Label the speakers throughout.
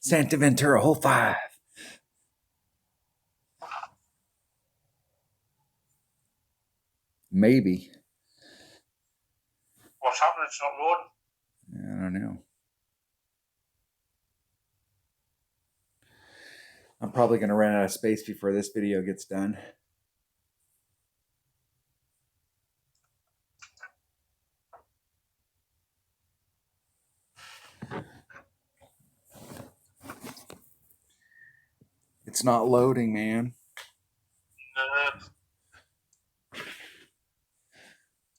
Speaker 1: Santa Ventura, hole 5. Maybe.
Speaker 2: What's happening? It's not loading.
Speaker 1: I don't know. I'm probably going to run out of space before this video gets done. It's not loading, man.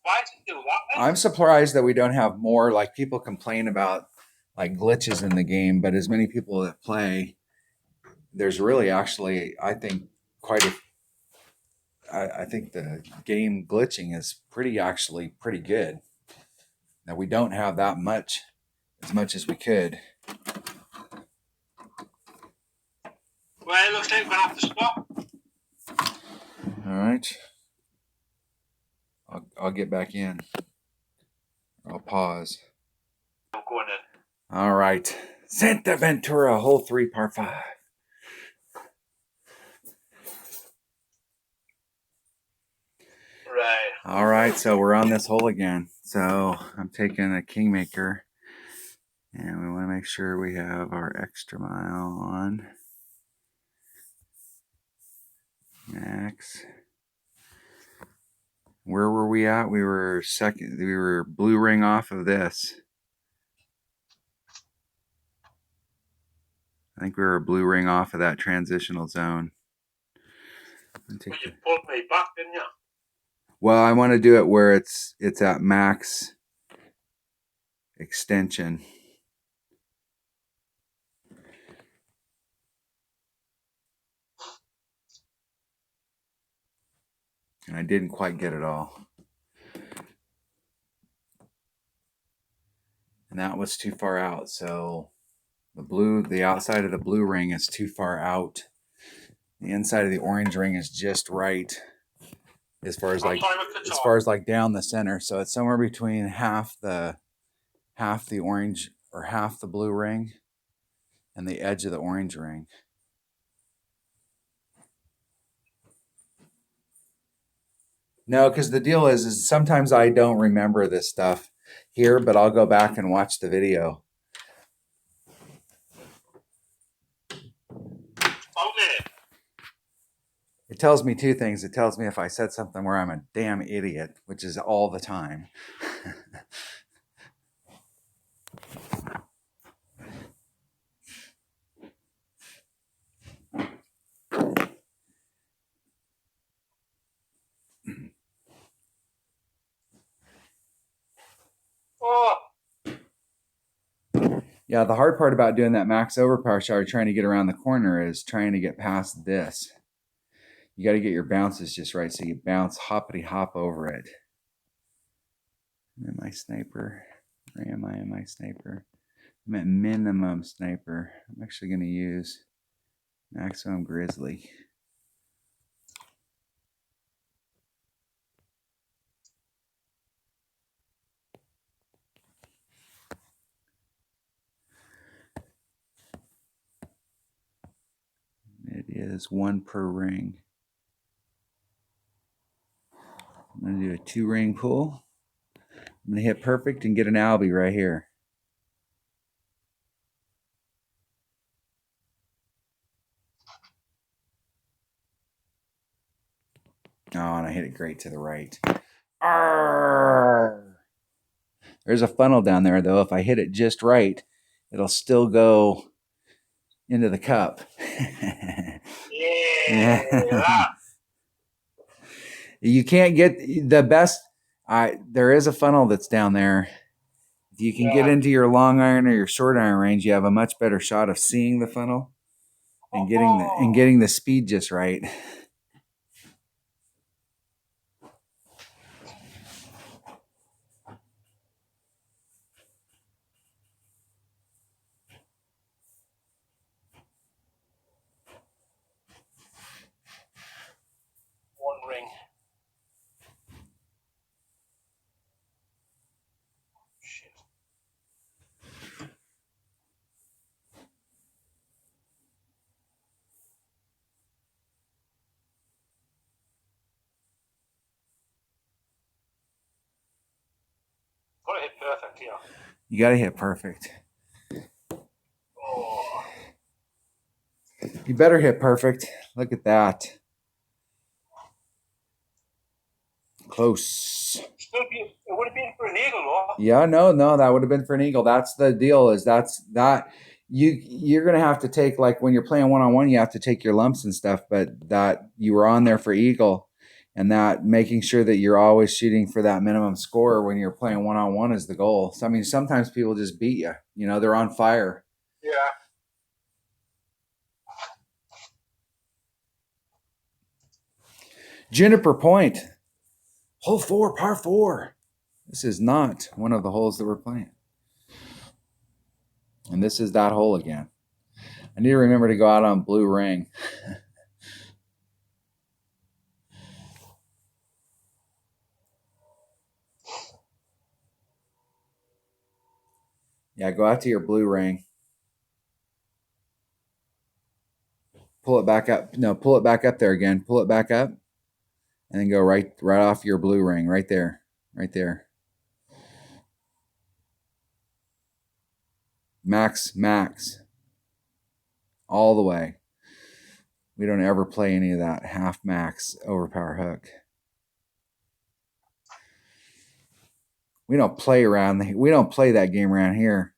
Speaker 2: Why did you do that then?
Speaker 1: I'm surprised that we don't have more, like, people complain about like glitches in the game, but as many people that play, there's really actually, I think, I think the game glitching is pretty good. Now we don't have that much, as much as we could.
Speaker 2: Well, it looks like we're going to have to stop.
Speaker 1: All right. I'll get back in. I'll pause.
Speaker 2: I'm going in.
Speaker 1: All right. Santa Ventura, hole 3, par 5.
Speaker 2: Right.
Speaker 1: All right, so we're on this hole again. So I'm taking a Kingmaker, and we want to make sure we have our extra mile on. Max. Where were we at? We were second. We were blue ring off of this. I think we were a blue ring off of that transitional zone.
Speaker 2: Well, you pulled me back, didn't you?
Speaker 1: Well, I want to do it where it's at max extension. And I didn't quite get it all. And that was too far out. So the outside of the blue ring is too far out. The inside of the orange ring is just right. As far as like down the center. So it's somewhere between half the orange or half the blue ring and the edge of the orange ring. No, because the deal is sometimes I don't remember this stuff here, but I'll go back and watch the video.
Speaker 2: Okay.
Speaker 1: It tells me two things. It tells me if I said something where I'm a damn idiot, which is all the time.
Speaker 2: Oh.
Speaker 1: Yeah, the hard part about doing that max overpower shot, trying to get around the corner, is trying to get past this. You got to get your bounces just right, so you bounce hoppity hop over it. Am I sniper? Or am I sniper? I'm at minimum sniper. I'm actually going to use maximum grizzly. It is 1 per ring. I'm going to do a 2 ring pull. I'm going to hit perfect and get an albie right here. Oh, and I hit it great to the right. Arrgh! There's a funnel down there, though. If I hit it just right, it'll still go into the cup.
Speaker 2: Yeah.
Speaker 1: You can't get the best. There is a funnel that's down there. If you can get into your long iron or your short iron range, you have a much better shot of seeing the funnel and getting the speed just right.
Speaker 2: One ring. Shit. got to hit perfect here.
Speaker 1: You got to hit perfect.
Speaker 2: Oh.
Speaker 1: You better hit perfect. Look at that. Close.
Speaker 2: It would have been for an eagle, though.
Speaker 1: Yeah, no, that would have been for an eagle. That's the deal. Is that you're gonna have to take, like when you're playing one-on-one, you have to take your lumps and stuff. But that you were on there for eagle, and that making sure that you're always shooting for that minimum score when you're playing one-on-one is the goal. So I mean, sometimes people just beat you. You know, they're on fire.
Speaker 2: Yeah.
Speaker 1: Juniper Point, hole 4, par 4. This is not one of the holes that we're playing. And this is that hole again. I need to remember to go out on blue ring. Yeah, go out to your blue ring. Pull it back up. No, pull it back up there again. Pull it back up. And then go right off your blue ring. Right there. Right there. Max. All the way. We don't ever play any of that half max overpower hook. We don't play that game around here.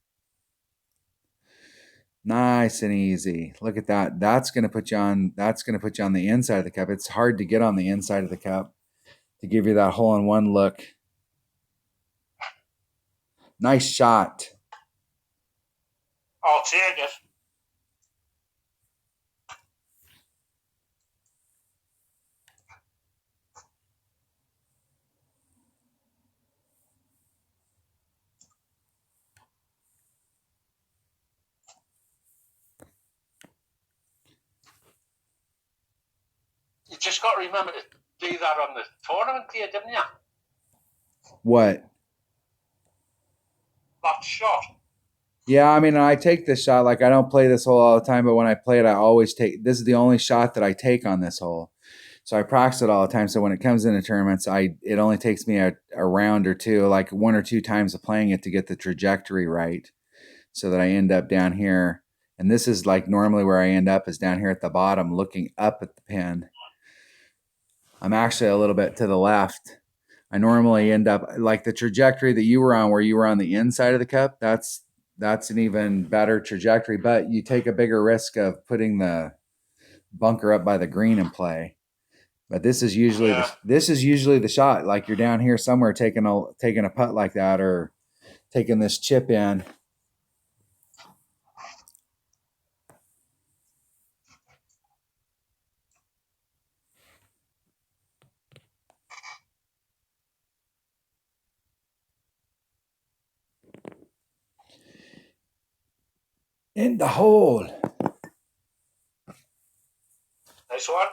Speaker 1: Nice and easy. Look at that. That's going to put you on the inside of the cup. It's hard to get on the inside of the cup to give you that hole-in-one look. Nice shot.
Speaker 2: I'll take it. You just got to remember to do that on the tournament here, didn't you?
Speaker 1: What?
Speaker 2: That shot.
Speaker 1: Yeah, I mean, I take this shot. Like, I don't play this hole all the time, but when I play it, I always take. This is the only shot that I take on this hole. So I practice it all the time. So when it comes into tournaments, it only takes me a round or two, like 1 or 2 times of playing it to get the trajectory right, so that I end up down here. And this is like normally where I end up is down here at the bottom, looking up at the pin. I'm actually a little bit to the left. I normally end up like the trajectory that you were on, where you were on the inside of the cup. That's an even better trajectory, but you take a bigger risk of putting the bunker up by the green in play. But this is usually the shot. Like you're down here somewhere taking a putt like that, or taking this chip in. In the hole.
Speaker 2: Nice one.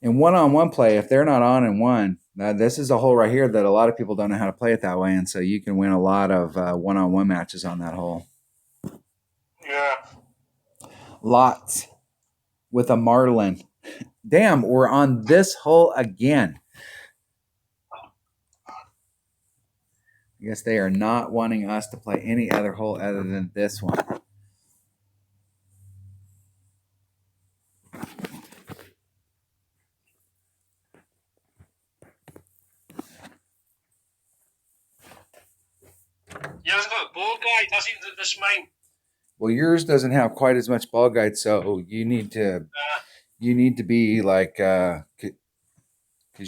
Speaker 1: In one-on-one play, if they're not on in one, this is a hole right here that a lot of people don't know how to play it that way, and so you can win a lot of one-on-one matches on that hole.
Speaker 2: Yeah.
Speaker 1: Lots. With a Marlin. Damn, we're on this hole again. I guess they are not wanting us to play any other hole other than this one.
Speaker 2: You haven't got a ball guide, has he, this mine?
Speaker 1: Well, yours doesn't have quite as much ball guide, so you need to be like, because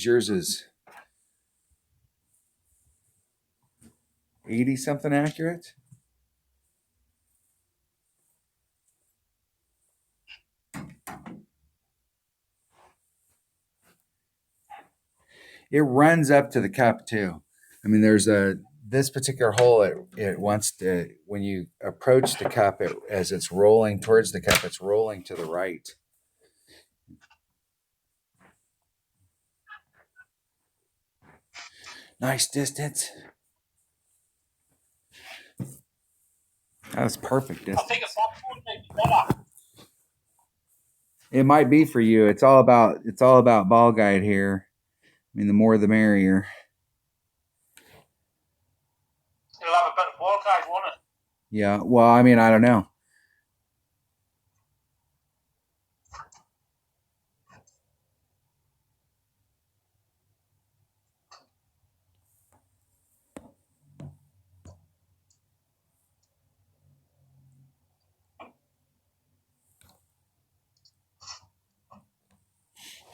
Speaker 1: yours is 80 something accurate. It runs up to the cup too. I mean, there's this particular hole. It wants to, when you approach the cup, as it's rolling towards the cup, it's rolling to the right. Nice distance. That was perfect distance.
Speaker 2: I think a back would be better.
Speaker 1: It might be for you. It's all about ball guide here. mean, the more the merrier.
Speaker 2: It'll have a better ball guide, won't it?
Speaker 1: Yeah. Well, I mean, I don't know.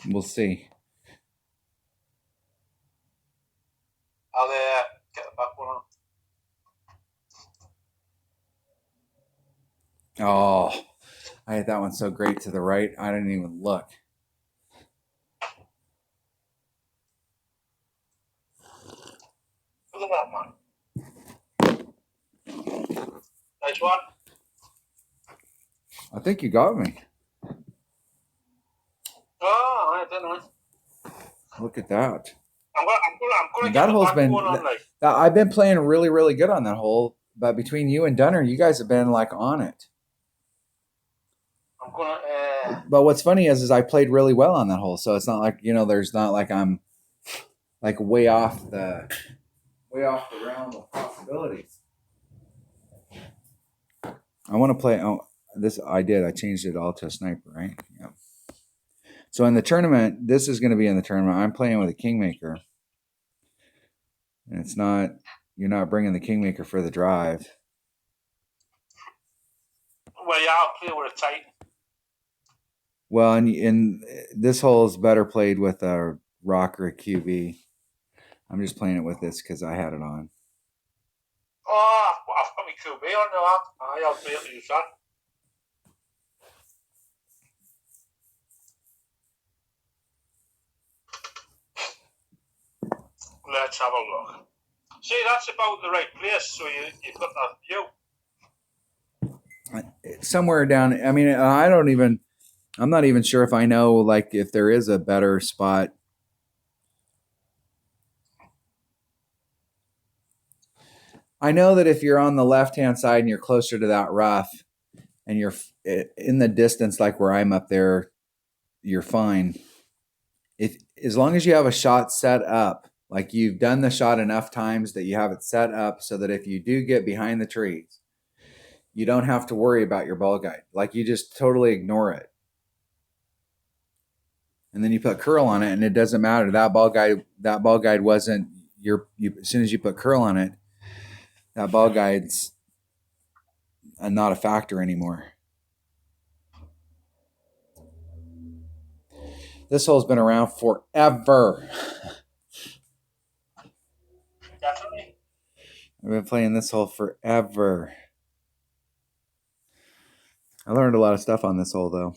Speaker 1: We'll see.
Speaker 2: I'll get the back one on.
Speaker 1: Oh, I had that one so great to the right. I didn't even look.
Speaker 2: Look at that, man. Nice one.
Speaker 1: I think you got me.
Speaker 2: Oh, I don't know.
Speaker 1: Look at that.
Speaker 2: I'm gonna
Speaker 1: That
Speaker 2: get the
Speaker 1: hole's
Speaker 2: back
Speaker 1: been.
Speaker 2: one on, like.
Speaker 1: I've been playing really, really good on that hole, but between you and Dunner, you guys have been like on it.
Speaker 2: I'm gonna.
Speaker 1: But what's funny is I played really well on that hole, so it's not like there's not like I'm like way off the realm of possibilities. I want to play. Oh, this I did. I changed it all to a sniper, right? Yeah. So in the tournament, this is going to be in the tournament. I'm playing with a Kingmaker, and it's not. You're not bringing the Kingmaker for the drive.
Speaker 2: Well, yeah, I'll play with a Titan.
Speaker 1: Well, and this hole is better played with a rock or a QB. I'm just playing it with this because I had it on.
Speaker 2: Oh, I've got my QB on now. I'll be able to use that. Let's have a look. See, that's about the right place, so you've got that view.
Speaker 1: Somewhere down. I mean, I'm not even sure if I know like if there is a better spot. I know that if you're on the left-hand side and you're closer to that rough and you're in the distance like where I'm up there, you're fine. As long as you have a shot set up, like you've done the shot enough times that you have it set up so that if you do get behind the trees, you don't have to worry about your ball guide. Like you just totally ignore it. And then you put curl on it and it doesn't matter. That ball guide wasn't as soon as you put curl on it, that ball guide's not a factor anymore. This hole's been around forever.
Speaker 2: Definitely.
Speaker 1: I've been playing this hole forever. I learned a lot of stuff on this hole, though.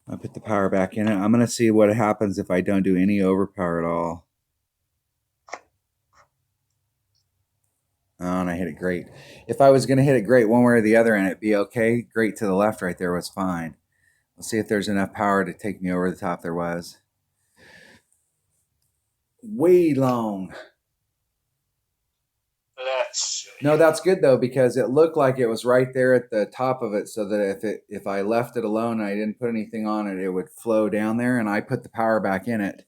Speaker 1: I put the power back in it. I'm going to see what happens if I don't do any overpower at all. Oh, and I hit it great. If I was going to hit it great one way or the other and it'd be okay, great to the left right there was fine. Let's see if there's enough power to take me over the top. There was. Way long. No, that's good though because it looked like it was right there at the top of it, so that if I left it alone and I didn't put anything on it, it would flow down there. And I put the power back in it,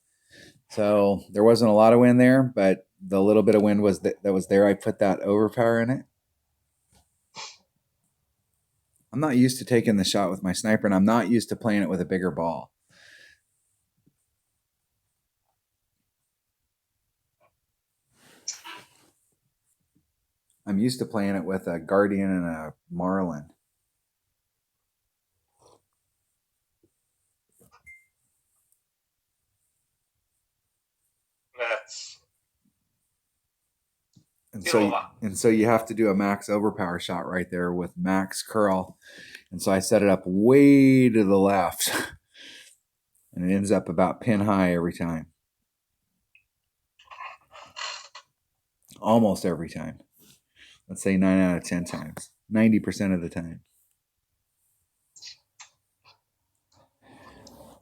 Speaker 1: so there wasn't a lot of wind there, but the little bit of wind that was there. I put that overpower in it. I'm not used to taking the shot with my sniper, and I'm not used to playing it with a bigger ball. I'm used to playing it with a Guardian and a Marlin. And so you have to do a max overpower shot right there with max curl. And so I set it up way to the left. And it ends up about pin high every time. almost every time. Let's say 9 out of 10 times, 90% of the time.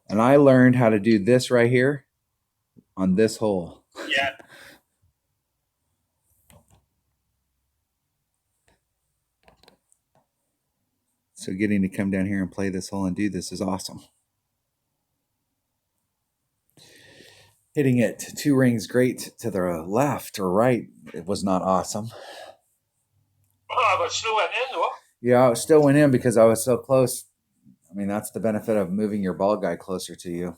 Speaker 1: And I learned how to do this right here on this hole.
Speaker 2: Yeah.
Speaker 1: So getting to come down here and play this hole and do this is awesome. Hitting it 2 rings great to the left or right, it was not awesome.
Speaker 2: Oh, but still went in though.
Speaker 1: Yeah, it still went in because I was so close. I mean, that's the benefit of moving your ball guy closer to you.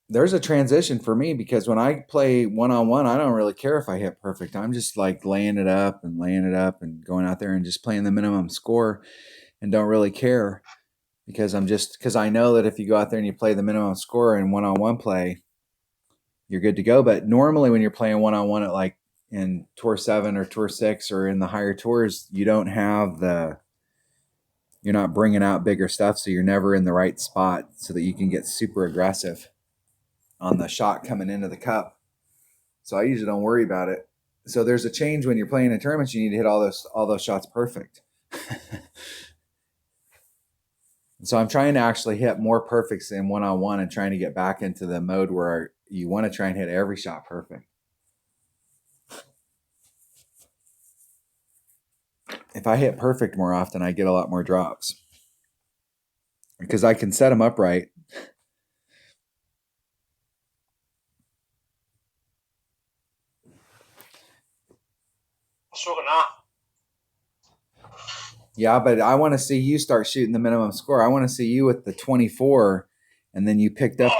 Speaker 1: There's a transition for me because when I play one-on-one, I don't really care if I hit perfect. I'm just like laying it up and going out there and just playing the minimum score and don't really care because I know that if you go out there and you play the minimum score in one-on-one play, you're good to go. But normally when you're playing one-on-one at like in Tour 7 or Tour 6 or in the higher tours, you don't have you're not bringing out bigger stuff, so you're never in the right spot so that you can get super aggressive on the shot coming into the cup. So I usually don't worry about it. So there's a change when you're playing in tournaments. You need to hit all those shots perfect. So I'm trying to actually hit more perfects in one-on-one and trying to get back into the mode where you want to try and hit every shot perfect. If I hit perfect more often, I get a lot more drops because I can set them up right.
Speaker 2: So now.
Speaker 1: Yeah, but I want to see you start shooting the minimum score. I want to see you with the 24, and then you picked up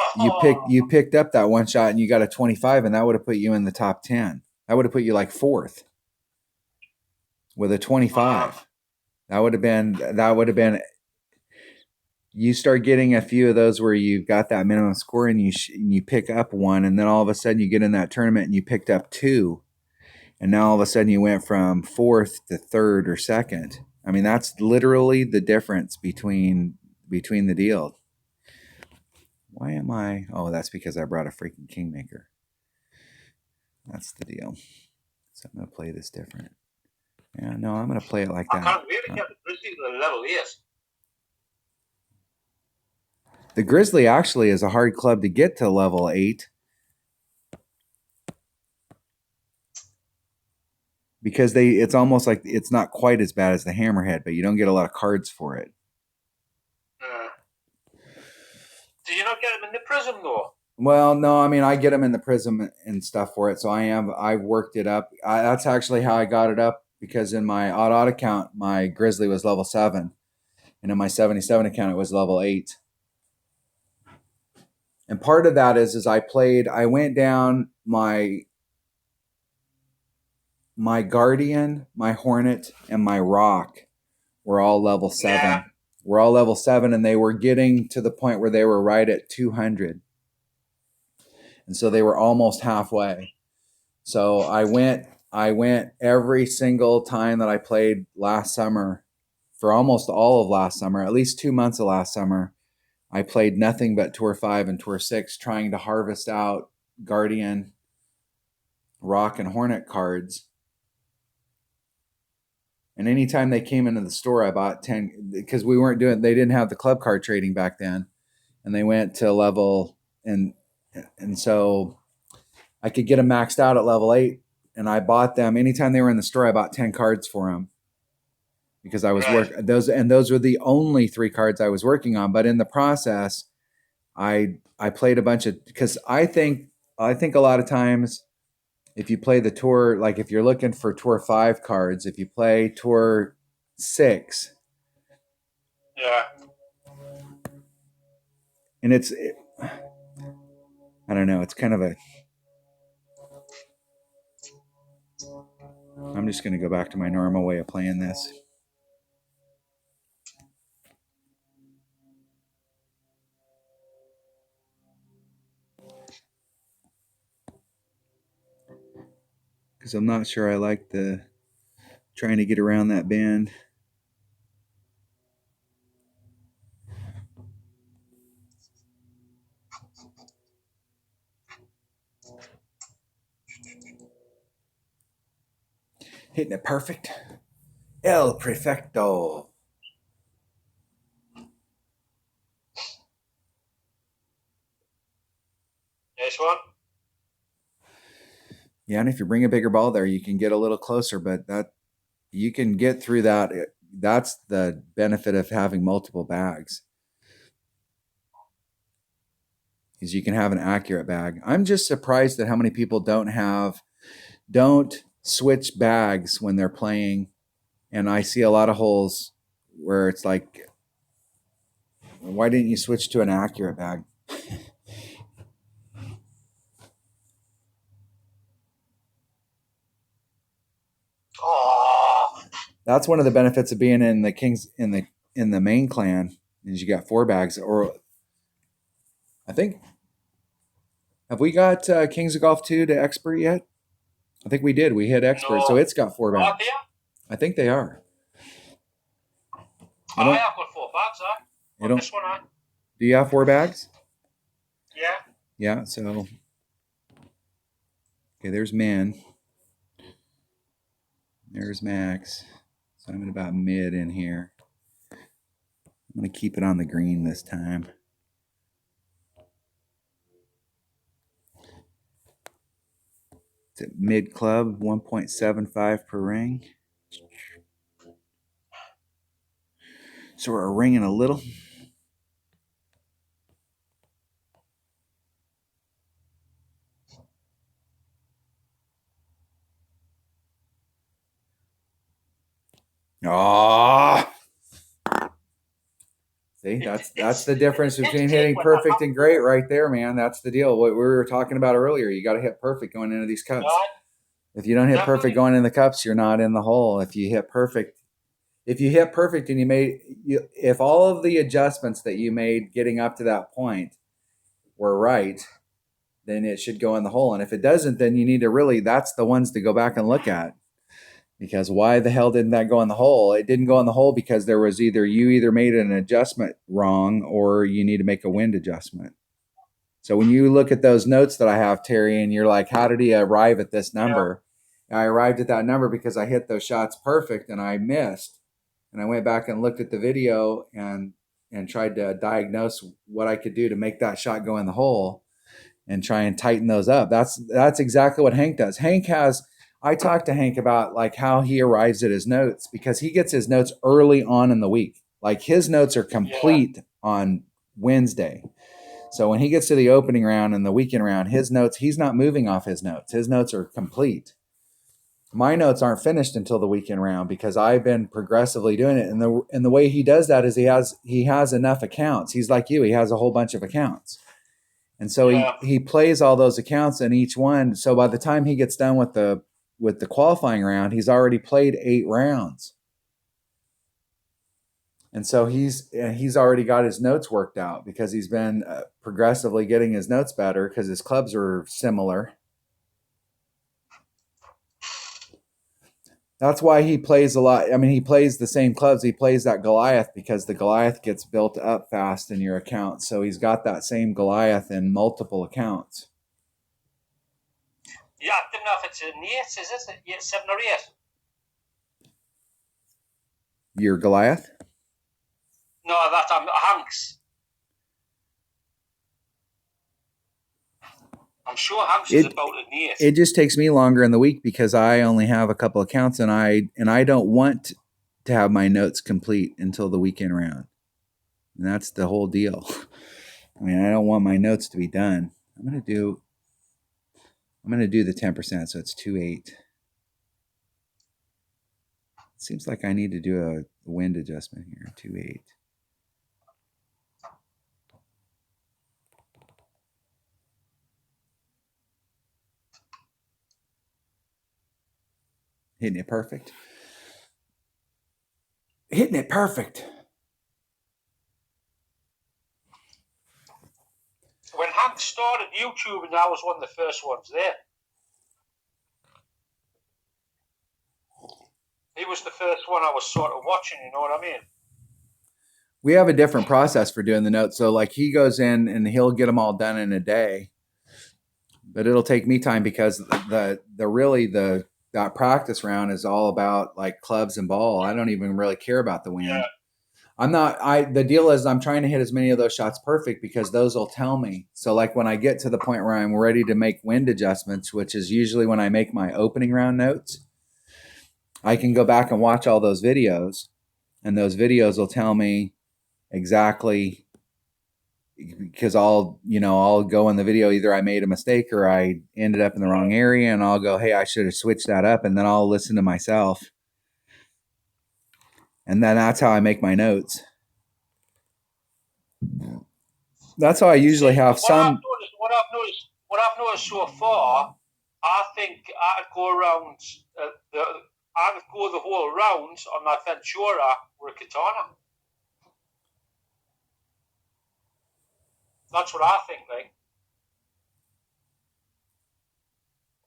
Speaker 1: that one shot and you got a 25, and that would have put you in the top 10. That would have put you like 4th with a 25. That would have been. You start getting a few of those where you've got that minimum score and you pick up one, and then all of a sudden you get in that tournament and you picked up 2, and now all of a sudden you went from 4th to 3rd or 2nd. I mean, that's literally the difference between the deal. Why am I? Oh, that's because I brought a freaking Kingmaker. That's the deal. So I'm going to play this different. Yeah, no, I'm going to play it like that.
Speaker 2: I can't wait to get the Grizzly to the level 8.
Speaker 1: The Grizzly actually is a hard club to get to level 8. Because it's almost like it's not quite as bad as the Hammerhead, but you don't get a lot of cards for it.
Speaker 2: Do you not get them in the prism though?
Speaker 1: Well, no, I mean I get them in the prism and stuff for it, so I've worked it up. That's actually how I got it up because in my odd account, my Grizzly was level 7, and in my 77 account, it was level 8. And part of that is I went down my Guardian, my Hornet, and my Rock were all level 7. Yeah. We're all level 7, and they were getting to the point where they were right at 200. And so they were almost halfway. So I went every single time that I played last summer, for almost all of last summer, at least 2 months of last summer, I played nothing but Tour 5 and Tour 6, trying to harvest out Guardian, Rock, and Hornet cards. And anytime they came into the store, I bought 10 because they didn't have the club card trading back then. And they went to level, and so I could get them maxed out at level 8. And I bought them anytime they were in the store. I bought 10 cards for them because I was those were the only 3 cards I was working on. But in the process, I played a bunch of, because I think a lot of times if you play the tour, like if you're looking for Tour 5 cards, if you play Tour 6,
Speaker 2: yeah,
Speaker 1: and I don't know, it's kind of I'm just going to go back to my normal way of playing this. Because I'm not sure I like trying to get around that bend. Hitting it perfect. El Prefecto.
Speaker 2: Nice one.
Speaker 1: Yeah, and if you bring a bigger ball there, you can get a little closer, but that you can get through that. That's the benefit of having multiple bags. Is you can have an accurate bag. I'm just surprised at how many people don't switch bags when they're playing. And I see a lot of holes where it's like, why didn't you switch to an accurate bag?
Speaker 2: Oh,
Speaker 1: That's one of the benefits of being in the Kings in the main clan is you got 4 bags. Or I think, have we got Kings of Golf 2 to expert yet? I think we did. We hit expert,
Speaker 2: no.
Speaker 1: so it's got 4
Speaker 2: Are
Speaker 1: bags.
Speaker 2: they?
Speaker 1: I think they are.
Speaker 2: I have got 4 bags,
Speaker 1: You don't,
Speaker 2: this one,
Speaker 1: do you have 4 bags?
Speaker 2: Yeah.
Speaker 1: Yeah, so okay, there's Min. There's Max. So I'm at about mid in here. I'm going to keep it on the green this time. It's at mid club, 1.75 per ring. So we're ringing a little. Oh, see, that's the difference between hitting perfect and great right there, man. That's the deal. What we were talking about earlier, you got to hit perfect going into these cups. If you don't hit perfect going in the cups, you're not in the hole. If you hit perfect and if all of the adjustments that you made getting up to that point were right, then it should go in the hole. And if it doesn't, then you need to that's the ones to go back and look at. Because why the hell didn't that go in the hole? It didn't go in the hole because there was you either made an adjustment wrong or you need to make a wind adjustment. So when you look at those notes that I have, Terry, and you're like, how did he arrive at this number? Yeah. I arrived at that number because I hit those shots perfect and I missed. And I went back and looked at the video and tried to diagnose what I could do to make that shot go in the hole and try and tighten those up. That's exactly what Hank does. I talked to Hank about like how he arrives at his notes because he gets his notes early on in the week. Like his notes are complete on Wednesday. So when he gets to the opening round and the weekend round, his notes, he's not moving off his notes. His notes are complete. My notes aren't finished until the weekend round because I've been progressively doing it. And the way he does that is he has enough accounts. He's like you. He has a whole bunch of accounts. And so he plays all those accounts in each one. So by the time he gets done with the qualifying round, he's already played 8 rounds. And so he's already got his notes worked out because he's been progressively getting his notes better because his clubs are similar. That's why he plays a lot. I mean, he plays the same clubs. He plays that Goliath because the Goliath gets built up fast in your account. So he's got that same Goliath in multiple accounts.
Speaker 2: Yeah, I don't know if it's an 8, is it? 7 or 8?
Speaker 1: Your Goliath?
Speaker 2: No, that's Hanks. I'm sure Hanks is about an 8.
Speaker 1: It just takes me longer in the week because I only have a couple accounts and I don't want to have my notes complete until the weekend round. And that's the whole deal. I mean, I don't want my notes to be done. I'm going to do the 10%, so it's 2.8. Seems like I need to do a wind adjustment here, 2.8. Hitting it perfect. Hitting it perfect.
Speaker 2: When Hank started YouTube, and I was one of the first ones there. He was the first one I was sort of watching, you know what I mean?
Speaker 1: We have a different process for doing the notes. So like he goes in and he'll get them all done in a day. But it'll take me time because the that practice round is all about like clubs and ball. I don't even really care about the wind.
Speaker 2: Yeah.
Speaker 1: The deal is I'm trying to hit as many of those shots perfect because those will tell me. So like when I get to the point where I'm ready to make wind adjustments, which is usually when I make my opening round notes, I can go back and watch all those videos, and those videos will tell me exactly, because I'll go in the video, either I made a mistake or I ended up in the wrong area, and I'll go, hey, I should have switched that up, and then I'll listen to myself. And then that's how I make my notes. That's how I usually have some.
Speaker 2: What I've noticed so far, I think I'd go around I'd go the whole round on my Ventura with a katana. That's what I think, like.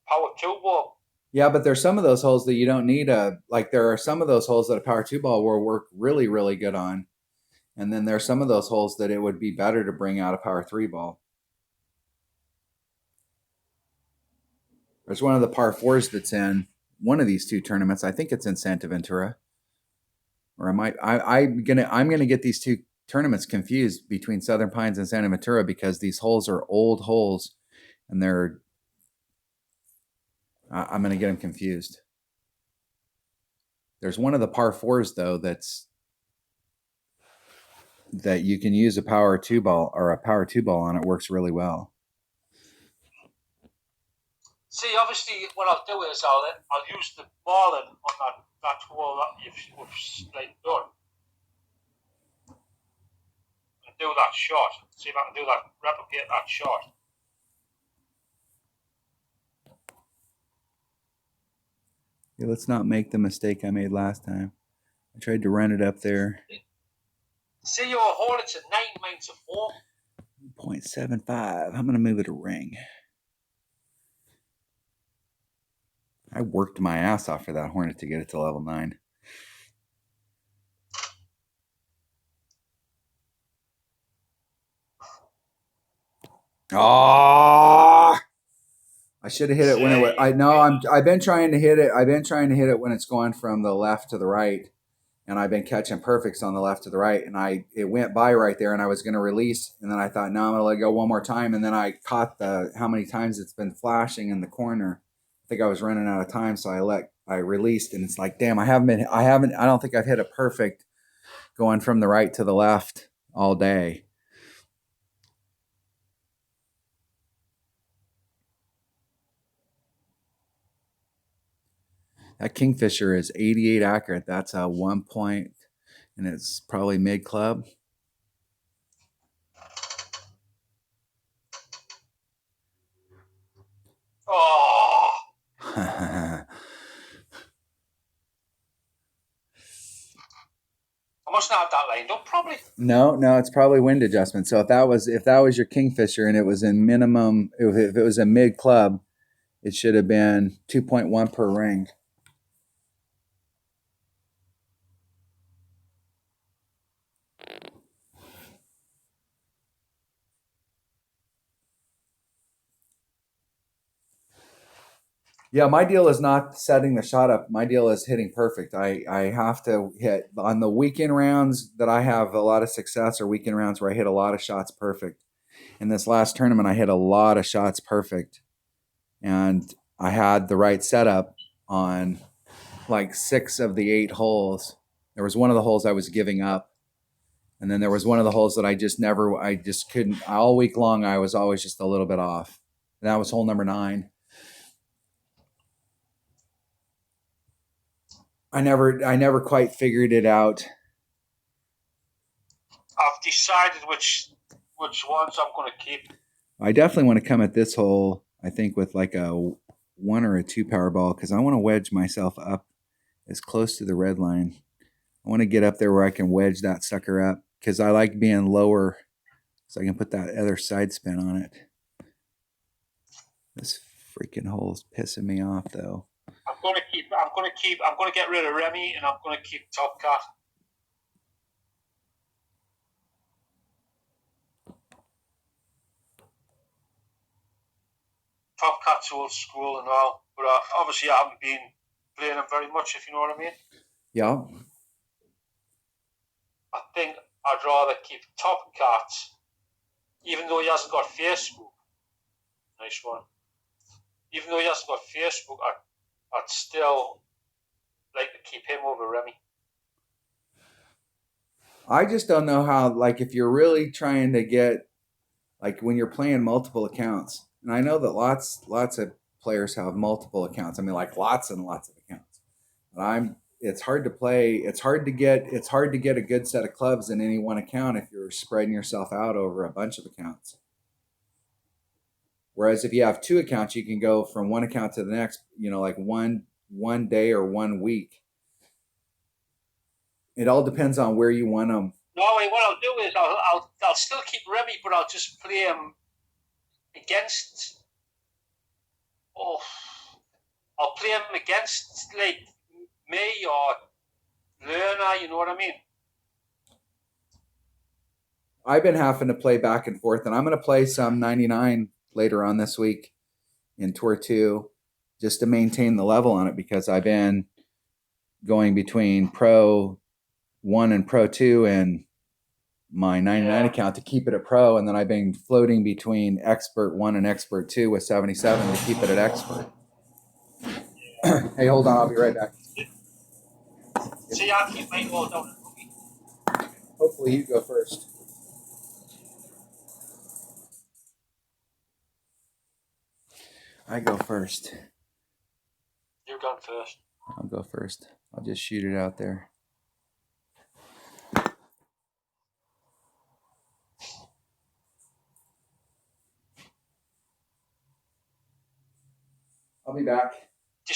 Speaker 2: Power 2 ball.
Speaker 1: Yeah, but there's some of those holes that you don't need there are some of those holes that a power 2 ball will work really, really good on. And then there's some of those holes that it would be better to bring out a power 3 ball. There's one of the par 4s that's in one of these two tournaments. I think it's in Santa Ventura. Or I'm gonna get these two tournaments confused between Southern Pines and Santa Ventura, because these holes are old holes, and I'm gonna get them confused. There's one of the par 4s though that you can use a power 2 ball on. It works really well.
Speaker 2: See, obviously, what I'll do is I'll use the marlin on that hole that you've like done, and do that shot. See if I can replicate that shot.
Speaker 1: Yeah, let's not make the mistake I made last time. I tried to run it up there.
Speaker 2: See, your hole, it's a 9, mine's a 4.
Speaker 1: 0.75. I'm gonna move it a ring. I worked my ass off for that Hornet to get it to level 9. Oh, I should have hit it when it was. I've been trying to hit it. I've been trying to hit it when it's going from the left to the right, and I've been catching perfects on the left to the right, and it went by right there, and I was going to release, and then I thought, no, I'm going to let it go one more time, and then I caught how many times it's been flashing in the corner. I think I was running out of time, so I released, and it's like, damn, I don't think I've hit a perfect going from the right to the left all day. That Kingfisher is 88 accurate. That's a 1 point, and it's probably mid club.
Speaker 2: Oh. I must not have that lined up, probably.
Speaker 1: No, it's probably wind adjustment. So if that was your Kingfisher and it was in minimum, if it was a mid club, it should have been 2.1 per ring. Yeah, my deal is not setting the shot up. My deal is hitting perfect. I have to hit on the weekend rounds that I have a lot of success, or weekend rounds where I hit a lot of shots perfect. In this last tournament, I hit a lot of shots perfect, and I had the right setup on like 6 of the 8 holes. There was one of the holes I was giving up, and then there was one of the holes that I just couldn't. All week long, I was always just a little bit off. And that was hole number 9. I never quite figured it out.
Speaker 2: I've decided which ones I'm going to keep.
Speaker 1: I definitely want to come at this hole, I think, with like a 1 or a 2 power ball, because I want to wedge myself up as close to the red line. I want to get up there where I can wedge that sucker up, because I like being lower so I can put that other side spin on it. This freaking hole is pissing me off, though.
Speaker 2: I'm going to get rid of Remy, and I'm going to keep Top Cat. Top Cat's old school and all, but obviously I haven't been playing him very much, if you know what I mean.
Speaker 1: Yeah.
Speaker 2: I think I'd rather keep Top Cat, even though he hasn't got Facebook. Nice one. Even though he hasn't got Facebook, I'd still like to keep him over Remy.
Speaker 1: I just don't know how, like, if you're really trying to get, like, when you're playing multiple accounts, and I know that lots of players have multiple accounts. I mean, like, lots and lots of accounts. But it's hard to play. It's hard to get a good set of clubs in any one account if you're spreading yourself out over a bunch of accounts. Whereas if you have two accounts, you can go from one account to the next, like one day or 1 week. It all depends on where you want them.
Speaker 2: No, what I'll do is I'll still keep Remy, but I'll just play him against. I'll play him against like me or Lerner. You know what I mean?
Speaker 1: I've been having to play back and forth, and I'm going to play some 99 later on this week in Tour 2 just to maintain the level on it, because I've been going between Pro 1 and Pro 2 and my 99 account to keep it at Pro, and then I've been floating between Expert 1 and Expert 2 with 77 to keep it at Expert. Hey, hold on, I'll be right back.
Speaker 2: See, I'll keep my all down.
Speaker 1: Hopefully you go first. I go first.
Speaker 2: You're going first.
Speaker 1: I'll go first. I'll just shoot it out there. I'll be back.
Speaker 2: Do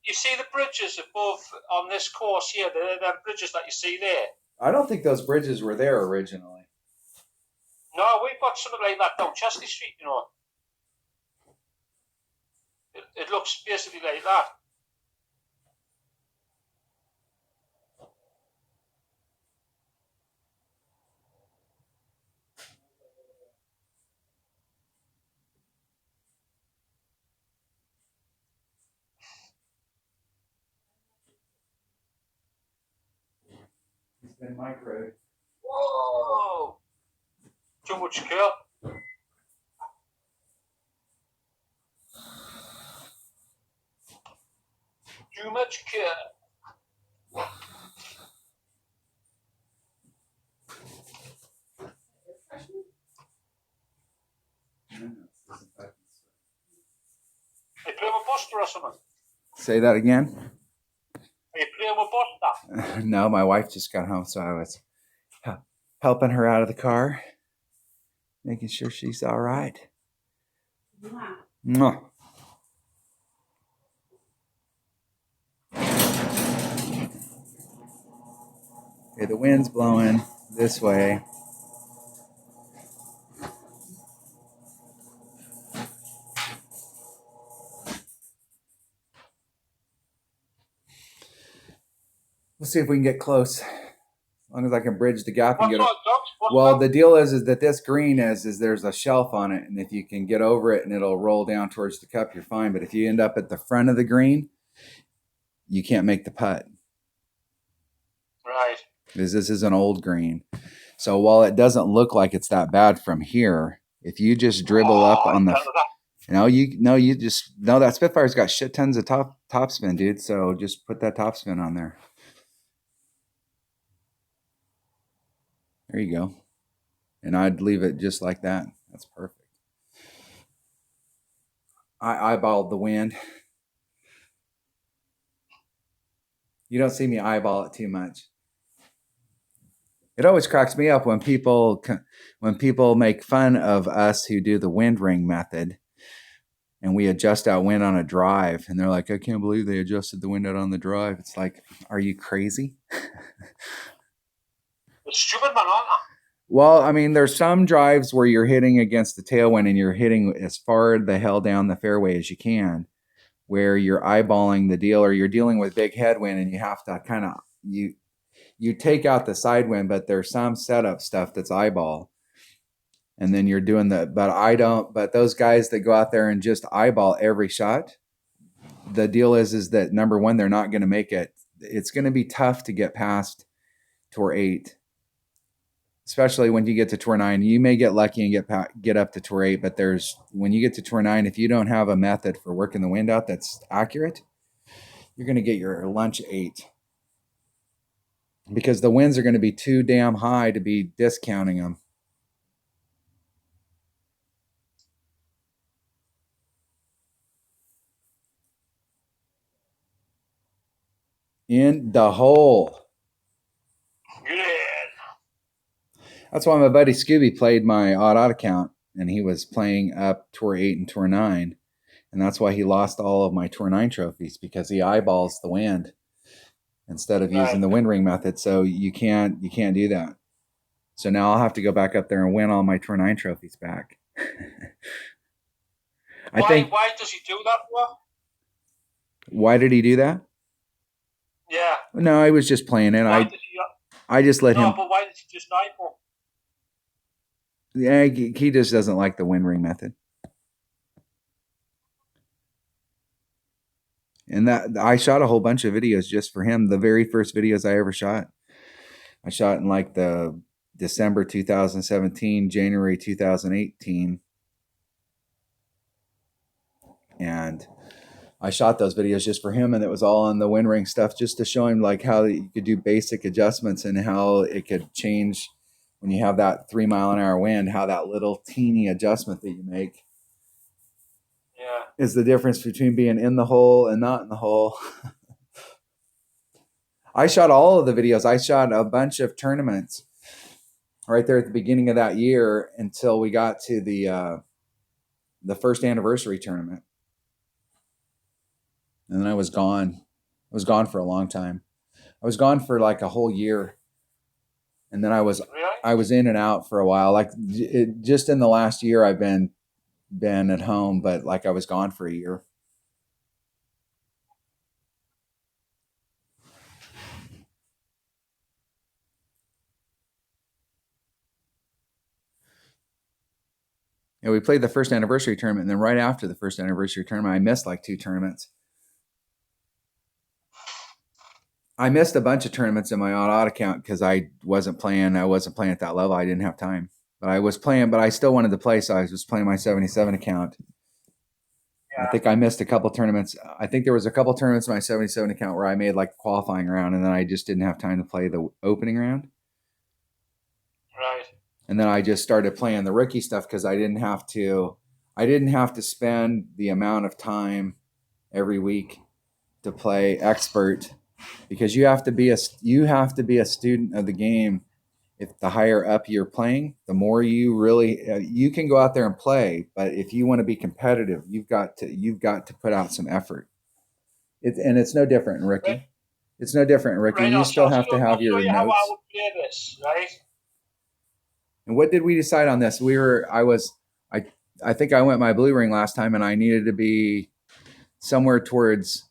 Speaker 2: you see the bridges above on this course here? The bridges that you see there.
Speaker 1: I don't think those bridges were there originally.
Speaker 2: No, we've got something like that down Chesney Street. You know, it looks basically like that.
Speaker 1: It's been micro.
Speaker 2: Whoa! Too much curl. Too much curl. Are you playing with Buster or something?
Speaker 1: Say that again?
Speaker 2: Are you playing with Buster?
Speaker 1: No, my wife just got home, so I was helping her out of the car, making sure she's all right. Mwah. Okay, the wind's blowing this way. We'll see if we can get close. As long as I can bridge the gap and get it. Well, the deal is that this green is there's a shelf on it, and if you can get over it and it'll roll down towards the cup, you're fine. But if you end up at the front of the green, you can't make the putt.
Speaker 2: Right.
Speaker 1: Because this is an old green. So while it doesn't look like it's that bad from here, if you just dribble up on the, that Spitfire's got shit tons of top spin, dude. So just put that top spin on there. There you go. And I'd leave it just like that. That's perfect. I eyeballed the wind. You don't see me eyeball it too much. It always cracks me up when people make fun of us who do the wind ring method, and we adjust out wind on a drive, and they're like, I can't believe they adjusted the wind out on the drive. It's like, are you crazy?
Speaker 2: It's stupid, man, aren't they?
Speaker 1: Well, I mean, there's some drives where you're hitting against the tailwind and you're hitting as far the hell down the fairway as you can, where you're eyeballing the deal, or you're dealing with big headwind and you have to kind of, you take out the side wind, but there's some setup stuff that's eyeball. And then you're doing but those guys that go out there and just eyeball every shot, the deal is that number one, they're not going to make it. It's going to be tough to get past Tour 8, especially when you get to Tour 9. You may get lucky and get up to Tour 8, but when you get to Tour 9, if you don't have a method for working the wind out that's accurate, you're going to get your lunch ate, because the winds are going to be too damn high to be discounting them. In the hole.
Speaker 2: Good.
Speaker 1: That's why my buddy Scooby played my odd account, and he was playing up Tour 8 and Tour 9. And that's why he lost all of my Tour 9 trophies, because he eyeballs the wind instead of using the wind ring method. So you can't do that. So now I'll have to go back up there and win all my Tour 9 trophies back.
Speaker 2: Why does he do that for?
Speaker 1: Why did he do that?
Speaker 2: Yeah.
Speaker 1: No, I was just playing it. I just let him.
Speaker 2: No, but why did he just eyeball?
Speaker 1: Yeah, he just doesn't like the wind ring method. And that I shot a whole bunch of videos just for him. The very first videos I ever shot, I shot in like the December 2017, January 2018. And I shot those videos just for him, and it was all on the wind ring stuff, just to show him like how you could do basic adjustments and how it could change when you have that 3 mile an hour wind, how that little teeny adjustment that you make is the difference between being in the hole and not in the hole. I shot all of the videos. I shot a bunch of tournaments right there at the beginning of that year until we got to the first anniversary tournament. And then I was gone. I was gone for a long time. I was gone for like a whole year. And then I was in and out for a while. Like just in the last year, I've been at home, but like I was gone for a year. Yeah, we played the first anniversary tournament, and then right after the first anniversary tournament, I missed like 2 tournaments. I missed a bunch of tournaments in my odd account because I wasn't playing at that level. I didn't have time. But I was playing, but I still wanted to play, so I was playing my 77 account. Yeah. I think I missed a couple tournaments. I think there was a couple tournaments in my 77 account where I made like the qualifying round, and then I just didn't have time to play the opening round.
Speaker 2: Right.
Speaker 1: And then I just started playing the rookie stuff because I didn't have to spend the amount of time every week to play expert, because you have to be a student of the game. If the higher up you're playing, the more you really you can go out there and play, but if you want to be competitive, you've got to put out some effort. It's no different in rookie. Right. It's no different in rookie. Right, you still have to have your notes. How I would play this, right? And what did we decide on this? I think I went my blue ring last time, and I needed to be somewhere towards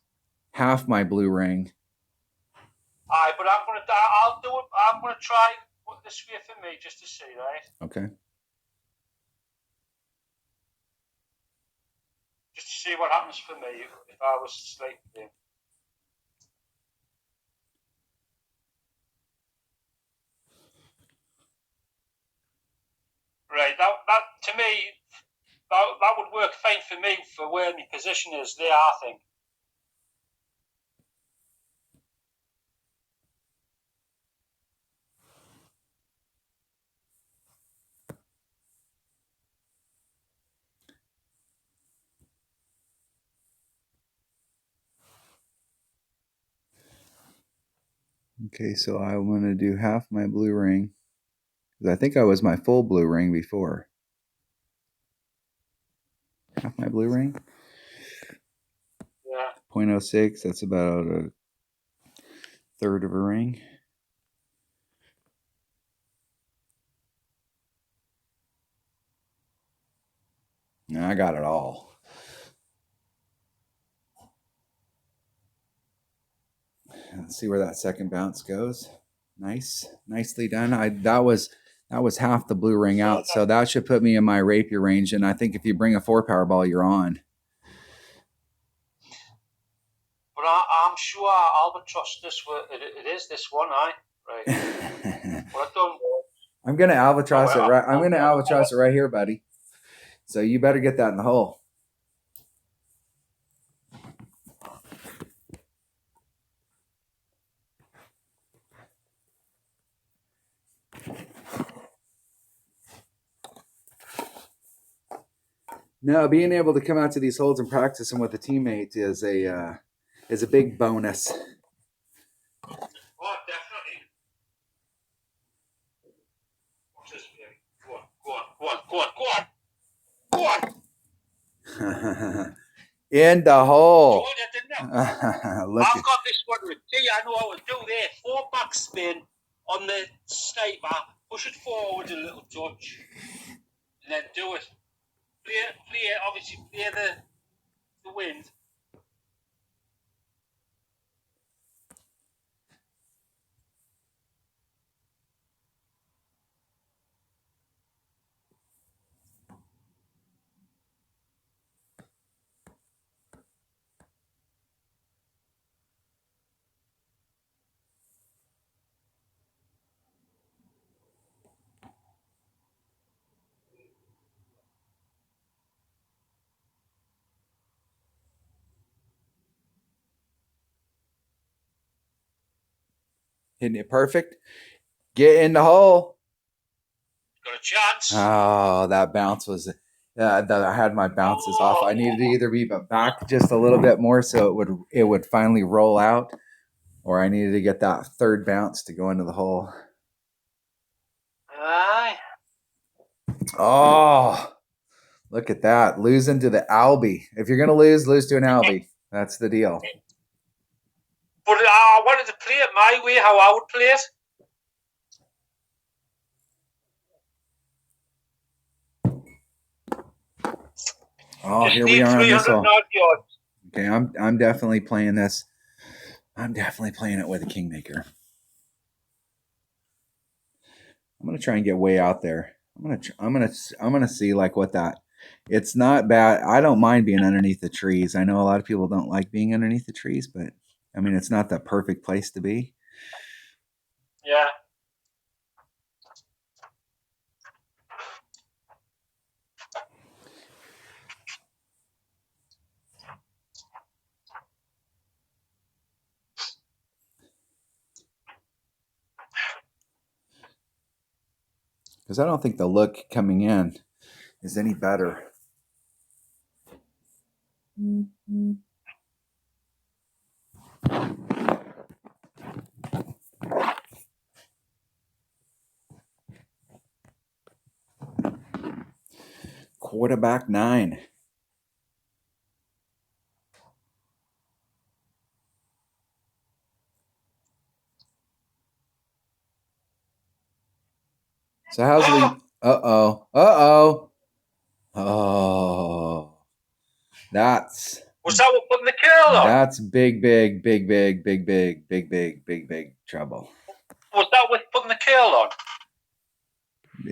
Speaker 1: half my blue ring. All right, but I'll do it. I'm gonna try put this way for me just to see, right? Okay. Just to see what happens for me if I was sleeping. Right, that to me, that would work fine for me for where my position is there, I think. Okay, so I want to do half my blue ring, because I think I was my full blue ring before. Half my blue ring? Yeah. 0.06, that's about a third of a ring. I got it all. Let's see where that second bounce goes. Nicely done. That was half the blue ring out, so that should put me in my rapier range. And I think if you bring a 4-power ball, you're on.
Speaker 2: But I'm sure I'll trust this. It is this one, right. What I done was,
Speaker 1: I'm gonna albatross it right. I'm gonna albatross it right here, buddy. So you better get that in the hole. No, being able to come out to these holes and practice them with a teammate is a big bonus.
Speaker 2: oh, definitely. Watch this, baby. Go on.
Speaker 1: In the hole.
Speaker 2: Told you, didn't I?
Speaker 1: Look
Speaker 2: I've got this one with T. I know how to do there. 4 backspin on the sniper. Push it forward a little touch, and then do it. Play. Obviously, play the wind.
Speaker 1: Hitting it perfect. Get in the hole.
Speaker 2: Got a chance.
Speaker 1: Oh, that bounce was. I had my bounces off. I needed to either be back just a little bit more so it would finally roll out, or I needed to get that third bounce to go into the hole.
Speaker 2: Aye.
Speaker 1: Oh, look at that. Losing to the Albie. If you're going to lose to an Albie. That's the deal.
Speaker 2: But I wanted to play it my way, how I would play it.
Speaker 1: Oh,
Speaker 2: Just
Speaker 1: here we are on this hole.
Speaker 2: yards.
Speaker 1: Okay, I'm definitely playing this. I'm definitely playing it with a Kingmaker. I'm gonna try and get way out there. I'm gonna see like what that. It's not bad. I don't mind being underneath the trees. I know a lot of people don't like being underneath the trees, but I mean it's not the perfect place to be.
Speaker 2: Yeah.
Speaker 1: Because I don't think the look coming in is any better. Mm-hmm. Quarterback 9. So how's the? Oh, that's.
Speaker 2: Was that what putting the curl on?
Speaker 1: That's big trouble.
Speaker 2: Was that with putting the curl on?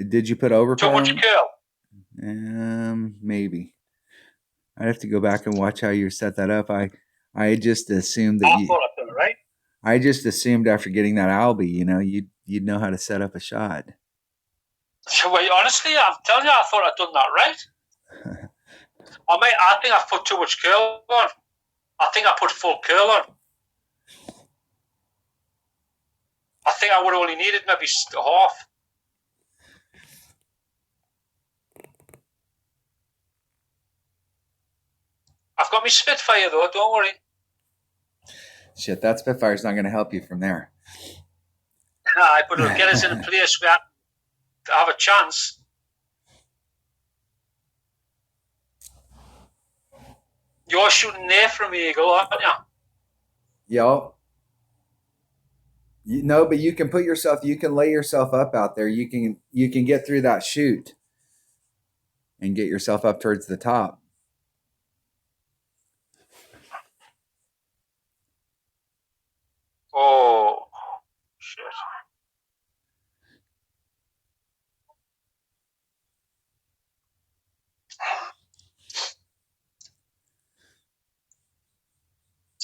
Speaker 1: Did you put overpad?
Speaker 2: Too much curl.
Speaker 1: Maybe. I'd have to go back and watch how you set that up. I just assumed that
Speaker 2: I thought I done it right.
Speaker 1: I just assumed after getting that Albie, you'd know how to set up a shot.
Speaker 2: So wait, honestly, I'm telling you, I thought I'd done that right. I think I've put too much curl on. I think I put full curl on. I think I would have only needed maybe half. I've got my Spitfire though, don't worry.
Speaker 1: Shit, that Spitfire's not going to help you from there.
Speaker 2: Aye, but it'll get us in a place where I have a chance. You're shooting there from Eagle, aren't you?
Speaker 1: Yo. No, but you can lay yourself up out there. You can get through that chute and get yourself up towards the top.
Speaker 2: Oh, shit.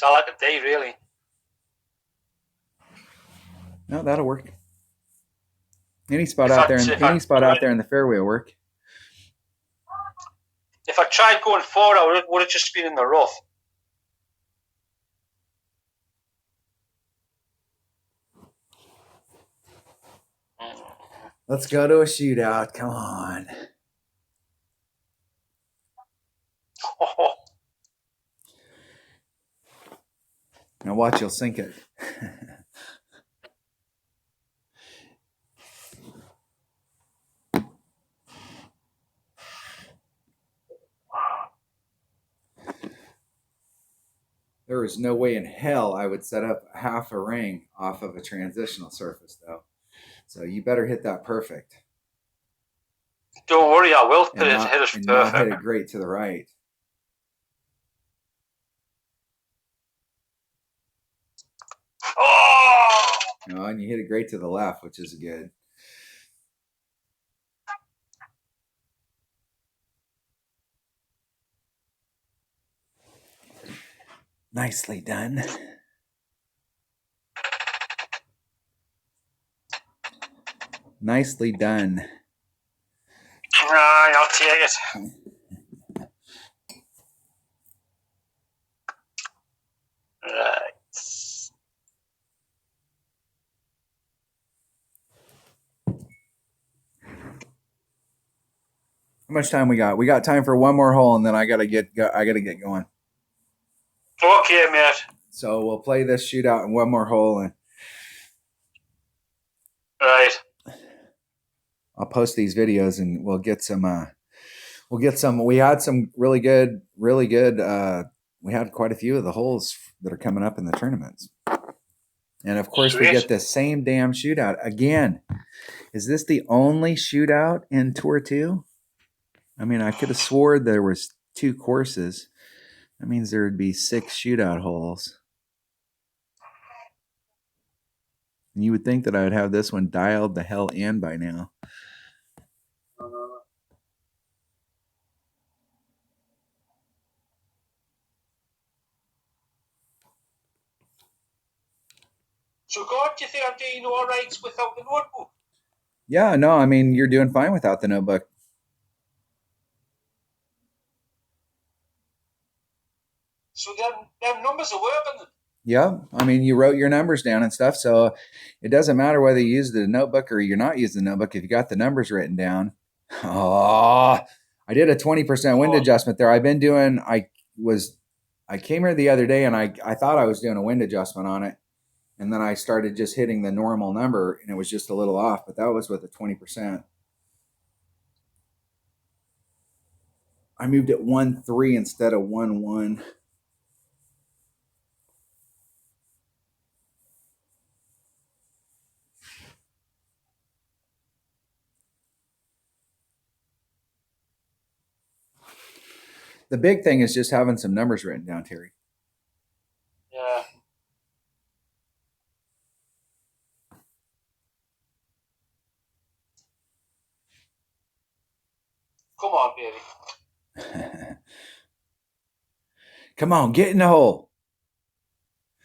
Speaker 2: It's all I can do, really.
Speaker 1: No, that'll work. Any spot out there in the fairway will work.
Speaker 2: If I tried going forward, I would have just been in the rough.
Speaker 1: Let's go to a shootout. Come on.
Speaker 2: Oh.
Speaker 1: Now watch, you'll sink it. There is no way in hell I would set up half a ring off of a transitional surface, though. So you better hit that perfect.
Speaker 2: Don't worry, I will hit it perfect.
Speaker 1: Not hit it great to the right.
Speaker 2: Oh!
Speaker 1: No, and you hit it great to the left, which is good. Nicely done. Nicely done.
Speaker 2: Right, I'll take it. Right.
Speaker 1: How much time we got? We got time for one more hole, and then I gotta get going.
Speaker 2: Okay, mate.
Speaker 1: So we'll play this shootout in one more hole, and
Speaker 2: right.
Speaker 1: I'll post these videos, and we'll get some. We had some really good. We had quite a few of the holes that are coming up in the tournaments, and of course we get the same damn shootout again. Is this the only shootout in Tour 2? I mean, I could have swore there was 2 courses. That means there would be 6 shootout holes. And you would think that I would have this one dialed the hell in by now.
Speaker 2: So, God, do you think I'm doing all right without the notebook?
Speaker 1: Yeah, no, I mean, you're doing fine without the notebook.
Speaker 2: So them numbers are working.
Speaker 1: Yeah, I mean, you wrote your numbers down and stuff, so it doesn't matter whether you use the notebook or you're not using the notebook if you got the numbers written down. Oh, I did a 20% wind adjustment there. I came here the other day and I thought I was doing a wind adjustment on it. And then I started just hitting the normal number and it was just a little off, but that was with a 20%. I moved it 1-3 instead of 1-1. The big thing is just having some numbers written down, Terry.
Speaker 2: Yeah. Come on, baby.
Speaker 1: Come on, get in the hole.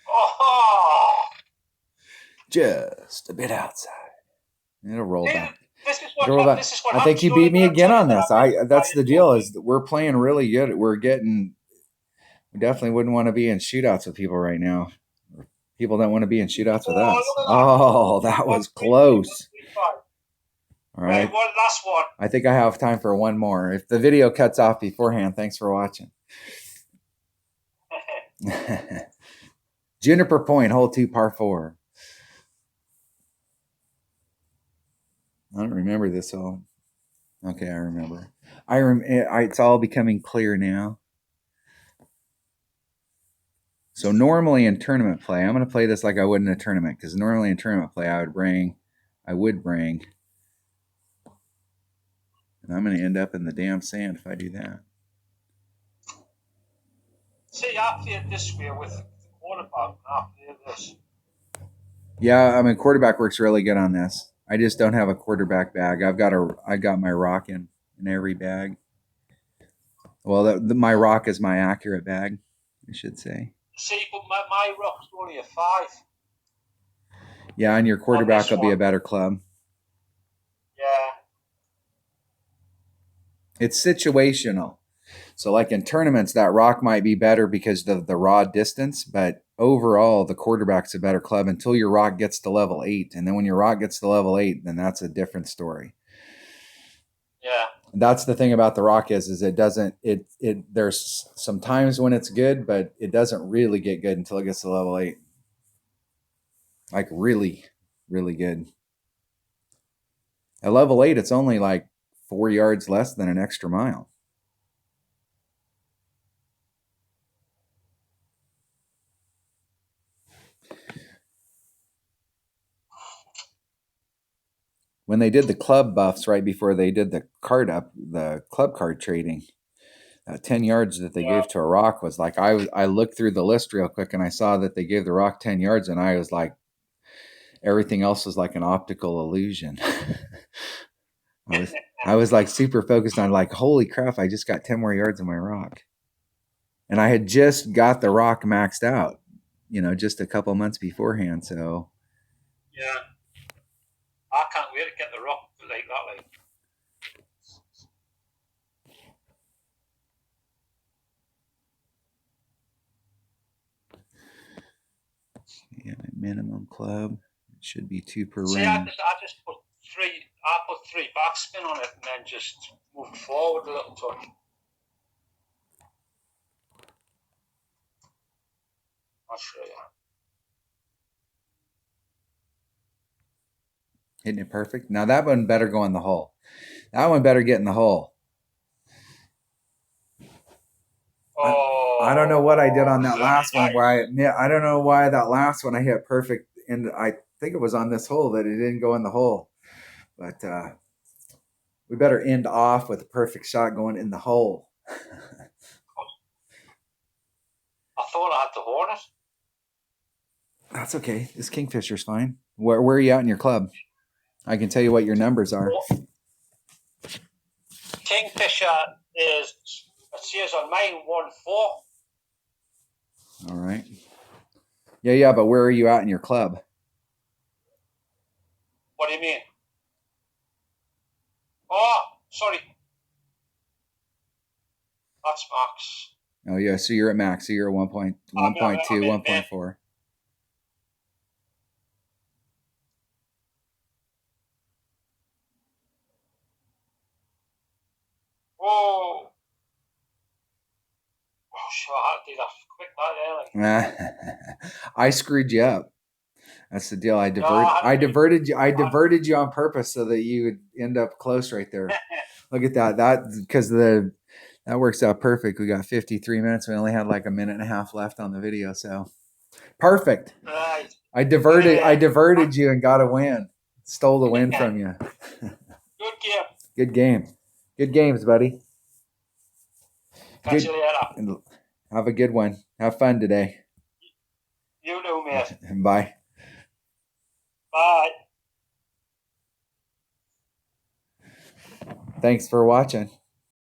Speaker 2: Oh!
Speaker 1: Just a bit outside. It'll roll back.
Speaker 2: This is what
Speaker 1: I think you beat me again on this. That's the deal, is that we're playing really good. We definitely wouldn't want to be in shootouts with people right now. People don't want to be in shootouts with us. Oh, that was close. All right.
Speaker 2: One last one.
Speaker 1: I think I have time for one more. If the video cuts off beforehand, thanks for watching. Juniper Point, hole 2, par 4. I don't remember this all. Okay, I remember. It's all becoming clear now. So normally in tournament play, I'm going to play this like I would in a tournament, because normally in tournament play I would bring, and I'm going to end up in the damn sand if I do that.
Speaker 2: See, I played this way with the quarterback, and I played this.
Speaker 1: Yeah, I mean, quarterback works really good on this. I just don't have a quarterback bag. I got my rock in every bag. Well, my rock is my accurate bag, I should say.
Speaker 2: See, but my rock's only a 5.
Speaker 1: Yeah, and your quarterback will be a better club.
Speaker 2: Yeah.
Speaker 1: It's situational. So like in tournaments, that rock might be better because of the raw distance, but overall the quarterback's a better club until your rock gets to level 8. And then when your rock gets to level 8, then that's a different story.
Speaker 2: Yeah.
Speaker 1: That's the thing about the rock is it doesn't there's some times when it's good, but it doesn't really get good until it gets to level 8. Like really, really good. At level 8, it's only like 4 yards less than an extra mile. When they did the club buffs right before they did the club card trading, 10 yards that they gave to a rock was like, I looked through the list real quick and I saw that they gave the rock 10 yards and I was like, everything else was like an optical illusion. I was like super focused on like, holy crap, I just got 10 more yards on my rock. And I had just got the rock maxed out, just a couple months beforehand. So
Speaker 2: yeah, I can't wait to get the rock like that. Like,
Speaker 1: yeah, minimum club, it should be 2 per
Speaker 2: see,
Speaker 1: ring.
Speaker 2: I just put 3. I put 3 backspin on it and then just moved forward a little touch. I'll show you.
Speaker 1: Hitting it perfect. Now that one better go in the hole. That one better get in the hole. I don't know what I did on that last one where I don't know why that last one I hit perfect, and I think it was on this hole that it didn't go in the hole. But we better end off with a perfect shot going in the hole.
Speaker 2: I thought I had to horn it.
Speaker 1: That's okay. This Kingfisher's fine. Where are you at in your club? I can tell you what your numbers are.
Speaker 2: Kingfisher is, it says on mine, 1-4.
Speaker 1: All right. Yeah, but where are you at in your club?
Speaker 2: What do you mean? Oh, sorry. That's max.
Speaker 1: Oh yeah, so you're at max. So you're at 1.2, 1.4.
Speaker 2: Whoa. Oh, sure, I had to do that quick that early.
Speaker 1: I screwed you up. That's the deal. I diverted you on purpose so that you would end up close right there. Look at that. That works out perfect. We got 53 minutes. We only had like a minute and a half left on the video, so perfect.
Speaker 2: Right.
Speaker 1: I diverted you and got a win. Stole the win from you.
Speaker 2: Good game.
Speaker 1: Good game. Good games, buddy.
Speaker 2: Catch you later.
Speaker 1: Have a good one. Have fun today.
Speaker 2: You know, mate.
Speaker 1: Bye.
Speaker 2: Bye.
Speaker 1: Thanks for watching.